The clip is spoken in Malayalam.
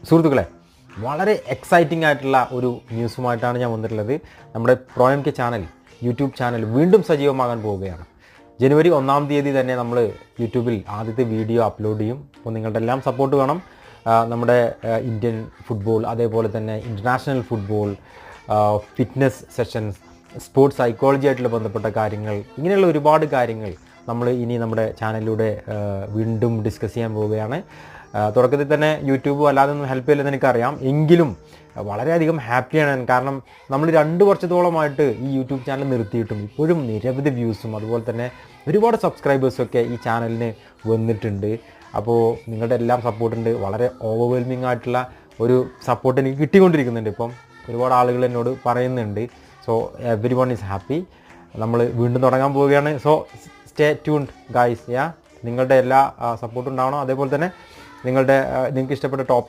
സുഹൃത്തുക്കളെ, വളരെ എക്സൈറ്റിംഗ് ആയിട്ടുള്ള ഒരു ന്യൂസുമായിട്ടാണ് ഞാൻ വന്നിട്ടുള്ളത്. നമ്മുടെ ProMK ചാനൽ, യൂട്യൂബ് ചാനൽ വീണ്ടും സജീവമാകാൻ പോവുകയാണ്. ജനുവരി 1-ാം തീയതി തന്നെ നമ്മൾ യൂട്യൂബിൽ ആദ്യത്തെ വീഡിയോ അപ്ലോഡ് ചെയ്യും. അപ്പോൾ നിങ്ങളുടെ എല്ലാം സപ്പോർട്ട് വേണം. നമ്മുടെ ഇന്ത്യൻ ഫുട്ബോൾ, അതേപോലെ തന്നെ international football, fitness sessions, sports psychology ആയിട്ടുള്ള ബന്ധപ്പെട്ട കാര്യങ്ങൾ, ഇങ്ങനെയുള്ള ഒരുപാട് കാര്യങ്ങൾ നമ്മൾ ഇനി നമ്മുടെ ചാനലിലൂടെ വീണ്ടും ഡിസ്കസ് ചെയ്യാൻ പോവുകയാണ്. തുടക്കത്തിൽ തന്നെ യൂട്യൂബ് അല്ലാതെ ഒന്നും ഹെൽപ്പ് ചെയ്യില്ലെന്ന് എനിക്കറിയാം, എങ്കിലും വളരെയധികം ഹാപ്പിയാണ് ഞാൻ. കാരണം നമ്മൾ 2 വർഷത്തോളമായിട്ട് ഈ യൂട്യൂബ് ചാനൽ നിർത്തിയിട്ടും ഇപ്പോഴും നിരവധി വ്യൂസും അതുപോലെ തന്നെ ഒരുപാട് സബ്സ്ക്രൈബേഴ്സൊക്കെ ഈ ചാനലിന് വന്നിട്ടുണ്ട്. അപ്പോൾ നിങ്ങളുടെ എല്ലാം സപ്പോർട്ടുണ്ട്. വളരെ ഓവർവെൽമിംഗ് ആയിട്ടുള്ള ഒരു സപ്പോർട്ട് എനിക്ക് കിട്ടിക്കൊണ്ടിരിക്കുന്നുണ്ട്. ഇപ്പം ഒരുപാട് ആളുകൾ എന്നോട് പറയുന്നുണ്ട്. So every one is happy. നമ്മൾ വീണ്ടും തുടങ്ങാൻ പോവുകയാണ്. So stay tuned guys. നിങ്ങളുടെ എല്ലാ സപ്പോർട്ടും ഉണ്ടാവണം. അതേപോലെ തന്നെ നിങ്ങൾക്ക് ഇഷ്ടപ്പെട്ട ടോപ്പിക്